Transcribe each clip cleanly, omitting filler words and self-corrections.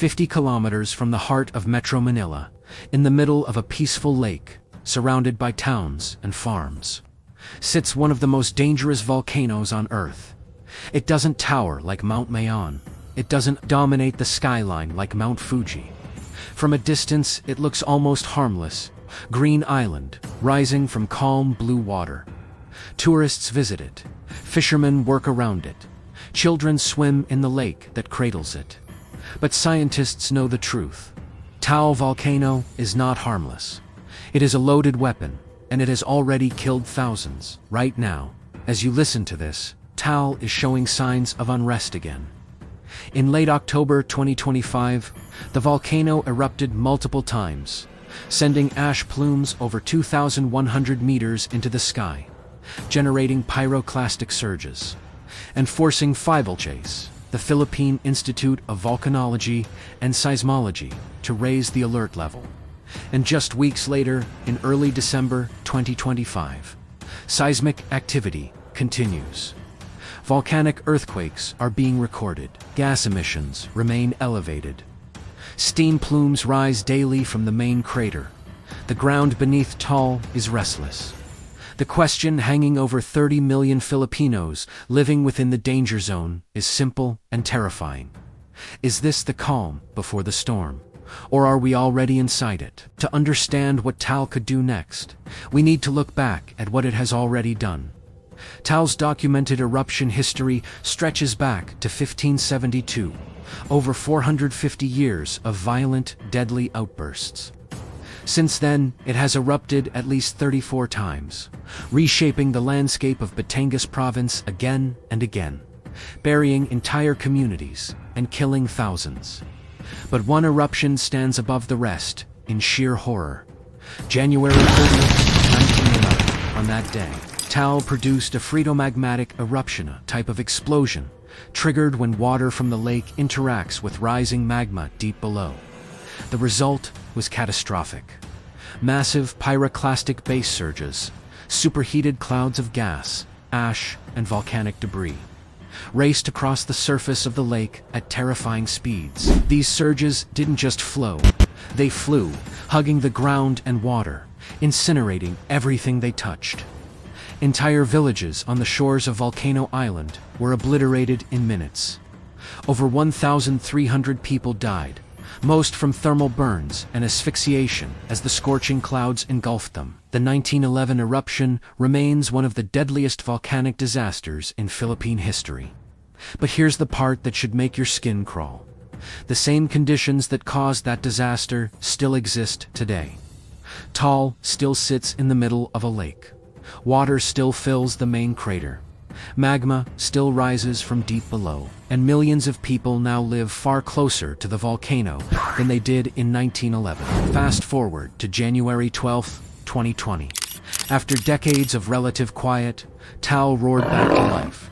50 kilometers from the heart of Metro Manila, in the middle of a peaceful lake, surrounded by towns and farms, sits one of the most dangerous volcanoes on Earth. It doesn't tower like Mount Mayon. It doesn't dominate the skyline like Mount Fuji. From a distance, it looks almost harmless. Green island, rising from calm blue water. Tourists visit it. Fishermen work around it. Children swim in the lake that cradles it. But scientists know the truth. Taal Volcano is not harmless. It is a loaded weapon, and it has already killed thousands. Right now, as you listen to this, Taal is showing signs of unrest again. In late October 2025, the volcano erupted multiple times, sending ash plumes over 2,100 meters into the sky, generating pyroclastic surges, and forcing PHIVOLCS, the Philippine Institute of Volcanology and Seismology, to raise the alert level. And just weeks later, in early December 2025, seismic activity continues. Volcanic earthquakes are being recorded. Gas emissions remain elevated. Steam plumes rise daily from the main crater. The ground beneath Taal is restless. The question hanging over 30 million Filipinos living within the danger zone is simple and terrifying. Is this the calm before the storm? Or are we already inside it? To understand what Taal could do next, we need to look back at what it has already done. Taal's documented eruption history stretches back to 1572, over 450 years of violent, deadly outbursts. Since then, it has erupted at least 34 times, reshaping the landscape of Batangas province again and again, burying entire communities and killing thousands. But one eruption stands above the rest in sheer horror. January 30th, 1911, on that day, Taal produced a phreatomagmatic eruption, a type of explosion, triggered when water from the lake interacts with rising magma deep below. The result was catastrophic. Massive pyroclastic base surges, superheated clouds of gas, ash, and volcanic debris raced across the surface of the lake at terrifying speeds. These surges didn't just flow, they flew, hugging the ground and water, incinerating everything they touched. Entire villages on the shores of Volcano Island were obliterated in minutes. Over 1,300 people died, most from thermal burns and asphyxiation as the scorching clouds engulfed them. The 1911 eruption remains one of the deadliest volcanic disasters in Philippine history. But here's the part that should make your skin crawl. The same conditions that caused that disaster still exist today. Taal still sits in the middle of a lake. Water still fills the main crater. Magma still rises from deep below, and millions of people now live far closer to the volcano than they did in 1911. Fast forward to January 12, 2020. After decades of relative quiet, Taal roared back to life.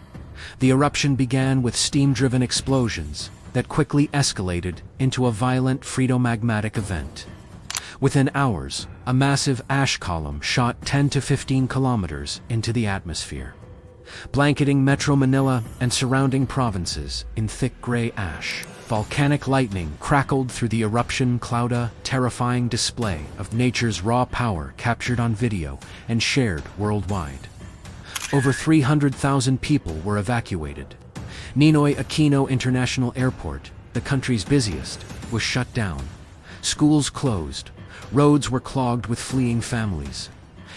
The eruption began with steam-driven explosions that quickly escalated into a violent phreatomagmatic event. Within hours, a massive ash column shot 10 to 15 kilometers into the atmosphere, blanketing Metro Manila and surrounding provinces in thick gray ash. Volcanic lightning crackled through the eruption cloud, a terrifying display of nature's raw power captured on video and shared worldwide. Over 300,000 people were evacuated. Ninoy Aquino International Airport, the country's busiest, was shut down. Schools closed. Roads were clogged with fleeing families.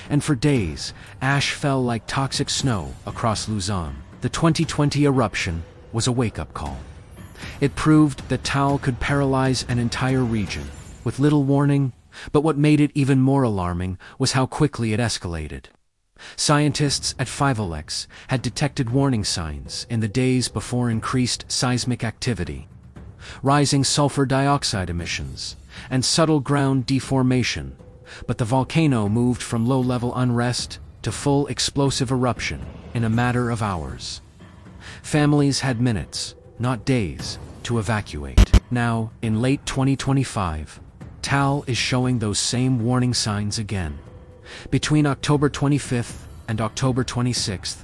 And for days, ash fell like toxic snow across Luzon. The 2020 eruption was a wake-up call. It proved that Taal could paralyze an entire region with little warning, but what made it even more alarming was how quickly it escalated. Scientists at PHIVOLCS had detected warning signs in the days before increased seismic activity. Rising sulfur dioxide emissions, and subtle ground deformation, but the volcano moved from low-level unrest to full explosive eruption in a matter of hours. Families had minutes, not days, to evacuate. Now, in late 2025, Taal is showing those same warning signs again. Between October 25th and October 26th,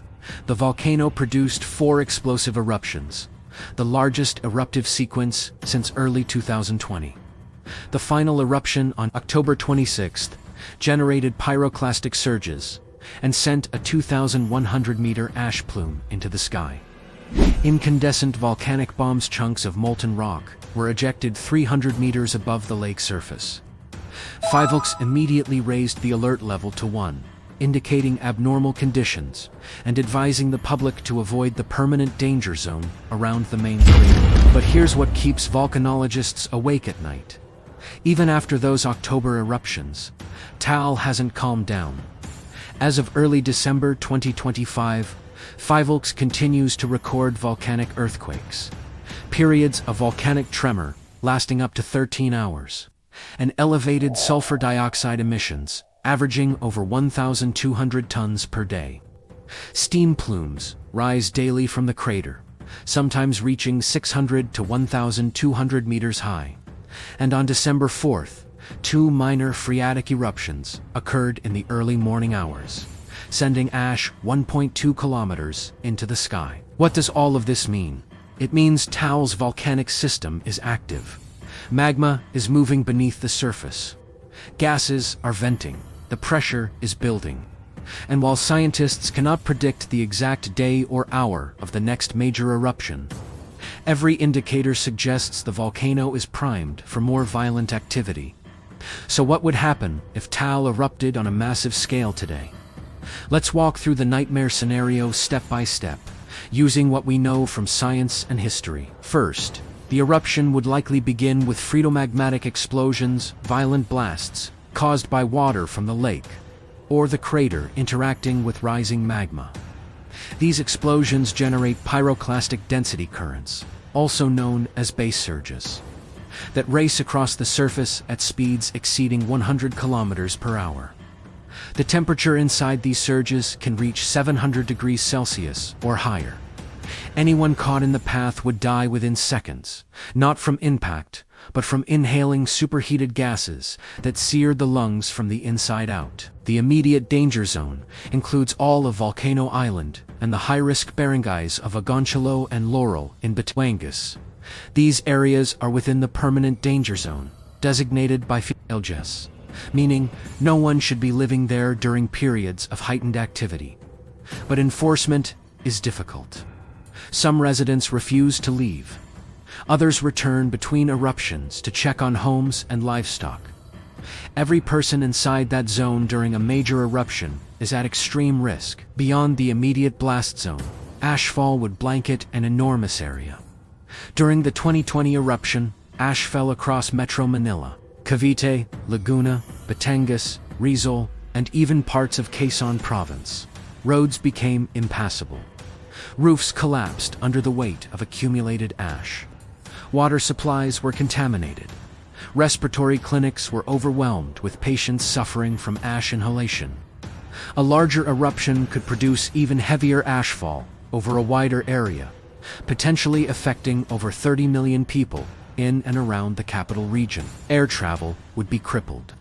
the volcano produced 4 explosive eruptions, the largest eruptive sequence since early 2020. The final eruption on October 26th generated pyroclastic surges and sent a 2,100-meter ash plume into the sky. Incandescent volcanic bombs, chunks of molten rock, were ejected 300 meters above the lake surface. PHIVOLCS immediately raised the alert level to 1, indicating abnormal conditions and advising the public to avoid the permanent danger zone around the main crater. But here's what keeps volcanologists awake at night. Even after those October eruptions, Taal hasn't calmed down. As of early December 2025, PHIVOLCS continues to record volcanic earthquakes, periods of volcanic tremor lasting up to 13 hours, and elevated sulfur dioxide emissions averaging over 1,200 tons per day. Steam plumes rise daily from the crater, sometimes reaching 600 to 1,200 meters high. And on December 4th, 2 minor phreatic eruptions occurred in the early morning hours, sending ash 1.2 kilometers into the sky. What does all of this mean? It means Taal's volcanic system is active. Magma is moving beneath the surface. Gases are venting. The pressure is building. And while scientists cannot predict the exact day or hour of the next major eruption, every indicator suggests the volcano is primed for more violent activity. So what would happen if Taal erupted on a massive scale today? Let's walk through the nightmare scenario step by step, using what we know from science and history. First, the eruption would likely begin with phreatomagmatic explosions, violent blasts, caused by water from the lake, or the crater interacting with rising magma. These explosions generate pyroclastic density currents, also known as base surges, that race across the surface at speeds exceeding 100 kilometers per hour. The temperature inside these surges can reach 700 degrees Celsius or higher. Anyone caught in the path would die within seconds, not from impact, but from inhaling superheated gases that seared the lungs from the inside out. The immediate danger zone includes all of Volcano Island and the high-risk barangays of Agoncillo and Laurel in Batangas. These areas are within the permanent danger zone, designated by PHIVOLCS, meaning no one should be living there during periods of heightened activity. But enforcement is difficult. Some residents refuse to leave. Others return between eruptions to check on homes and livestock. Every person inside that zone during a major eruption is at extreme risk. Beyond the immediate blast zone, ashfall would blanket an enormous area. During the 2020 eruption, ash fell across Metro Manila, Cavite, Laguna, Batangas, Rizal, and even parts of Quezon Province. Roads became impassable. Roofs collapsed under the weight of accumulated ash. Water supplies were contaminated. Respiratory clinics were overwhelmed with patients suffering from ash inhalation. A larger eruption could produce even heavier ashfall over a wider area, potentially affecting over 30 million people in and around the capital region. Air travel would be crippled.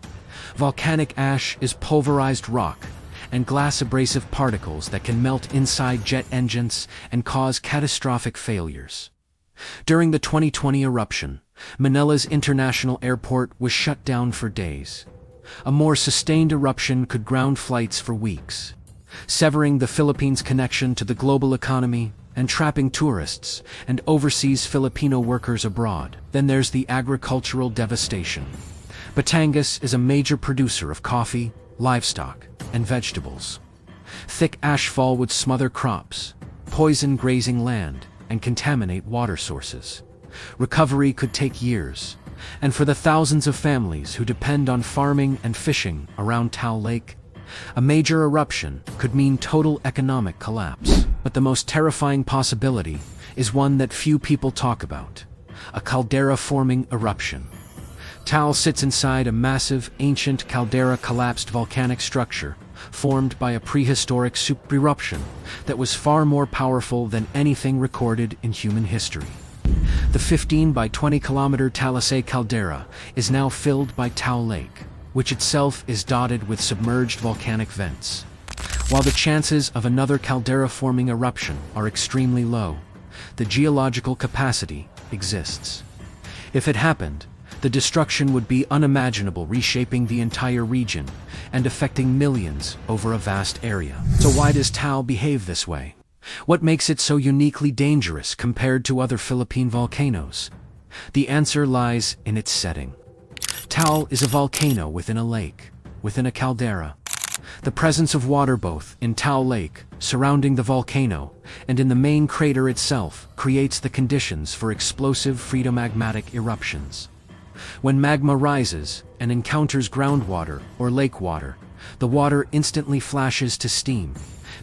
Volcanic ash is pulverized rock and glass abrasive particles that can melt inside jet engines and cause catastrophic failures. During the 2020 eruption, Manila's international airport was shut down for days. A more sustained eruption could ground flights for weeks, severing the Philippines' connection to the global economy and trapping tourists and overseas Filipino workers abroad. Then there's the agricultural devastation. Batangas is a major producer of coffee, livestock, and vegetables. Thick ashfall would smother crops, poison grazing land, and contaminate water sources. Recovery could take years, and for the thousands of families who depend on farming and fishing around Taal Lake, a major eruption could mean total economic collapse. But the most terrifying possibility is one that few people talk about: a caldera-forming eruption. Taal sits inside a massive, ancient caldera-collapsed volcanic structure formed by a prehistoric super eruption that was far more powerful than anything recorded in human history. The 15 by 20 kilometer Talisay caldera is now filled by Taal Lake, which itself is dotted with submerged volcanic vents. While the chances of another caldera-forming eruption are extremely low, The geological capacity exists. If it happened, the destruction would be unimaginable, reshaping the entire region and affecting millions over a vast area. So why does Taal behave this way? What makes it so uniquely dangerous compared to other Philippine volcanoes? The answer lies in its setting. Taal is a volcano within a lake, within a caldera. The presence of water both in Taal Lake, surrounding the volcano, and in the main crater itself creates the conditions for explosive phreatomagmatic eruptions. When magma rises and encounters groundwater or lake water, the water instantly flashes to steam,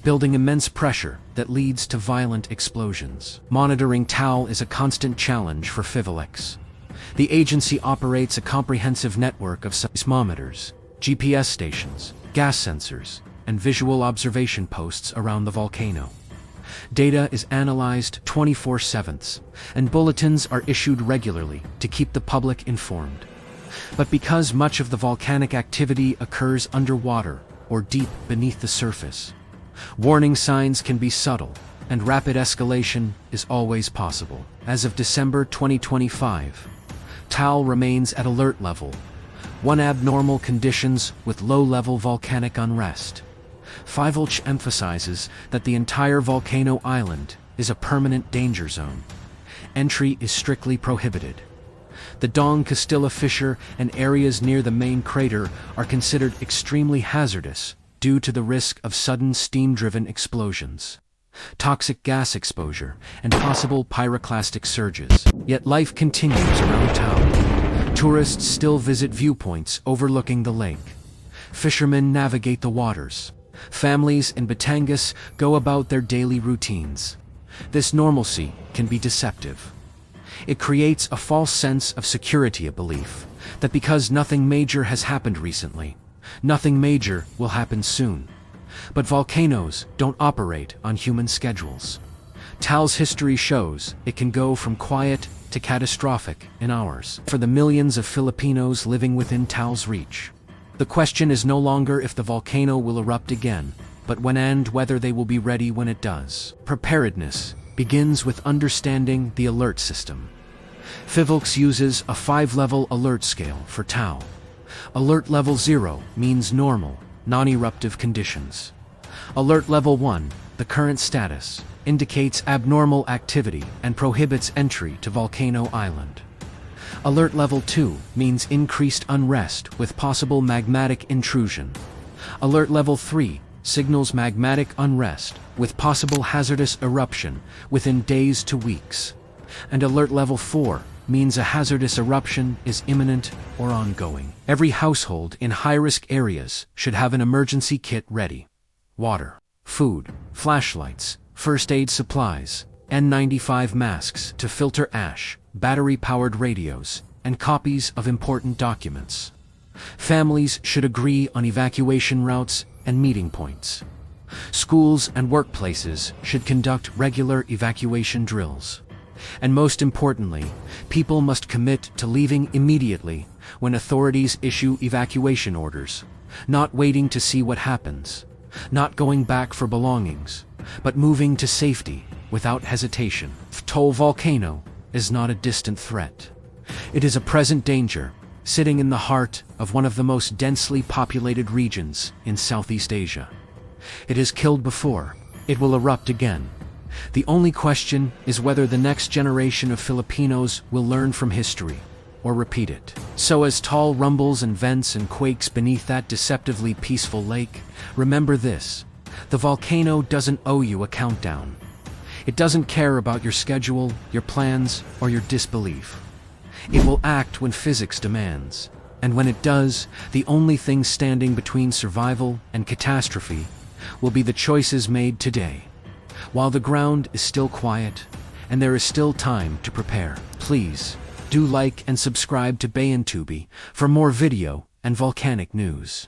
building immense pressure that leads to violent explosions. Monitoring Taal is a constant challenge for PHIVOLCS. The agency operates a comprehensive network of seismometers, GPS stations, gas sensors, and visual observation posts around the volcano. Data is analyzed 24/7, and bulletins are issued regularly to keep the public informed. But because much of the volcanic activity occurs underwater or deep beneath the surface, warning signs can be subtle, and rapid escalation is always possible. As of December 2025, Taal remains at alert level 1, abnormal conditions with low-level volcanic unrest. PHIVOLCS emphasizes that the entire volcano island is a permanent danger zone. Entry is strictly prohibited. The Dong Castilla fissure and areas near the main crater are considered extremely hazardous due to the risk of sudden steam-driven explosions, toxic gas exposure, and possible pyroclastic surges. Yet life continues around Taal. Tourists still visit viewpoints overlooking the lake. Fishermen navigate the waters. Families in Batangas go about their daily routines. This normalcy can be deceptive. It creates a false sense of security, a belief that because nothing major has happened recently, nothing major will happen soon. But volcanoes don't operate on human schedules. Taal's history shows it can go from quiet to catastrophic in hours. For the millions of Filipinos living within Taal's reach, the question is no longer if the volcano will erupt again, but when and whether they will be ready when it does. Preparedness begins with understanding the alert system. PHIVOLCS uses a 5-level alert scale for Taal. Alert level 0 means normal, non-eruptive conditions. Alert level 1, the current status, indicates abnormal activity and prohibits entry to Volcano Island. Alert level 2 means increased unrest with possible magmatic intrusion. Alert level 3 signals magmatic unrest with possible hazardous eruption within days to weeks. And alert level 4 means a hazardous eruption is imminent or ongoing. Every household in high-risk areas should have an emergency kit ready. Water, food, flashlights, first aid supplies, N95 masks to filter ash, battery-powered radios, and copies of important documents. Families should agree on evacuation routes and meeting points. Schools and workplaces should conduct regular evacuation drills. And most importantly, people must commit to leaving immediately when authorities issue evacuation orders, not waiting to see what happens, not going back for belongings, but moving to safety without hesitation. Taal Volcano is not a distant threat. It is a present danger, sitting in the heart of one of the most densely populated regions in Southeast Asia. It has killed before. It will erupt again. The only question is whether the next generation of Filipinos will learn from history or repeat it. So as Taal rumbles and vents and quakes beneath that deceptively peaceful lake, remember this: the volcano doesn't owe you a countdown. It doesn't care about your schedule, your plans, or your disbelief. It will act when physics demands. And when it does, the only thing standing between survival and catastrophe will be the choices made today. While the ground is still quiet, and there is still time to prepare, please do like and subscribe to BayanTube for more video and volcanic news.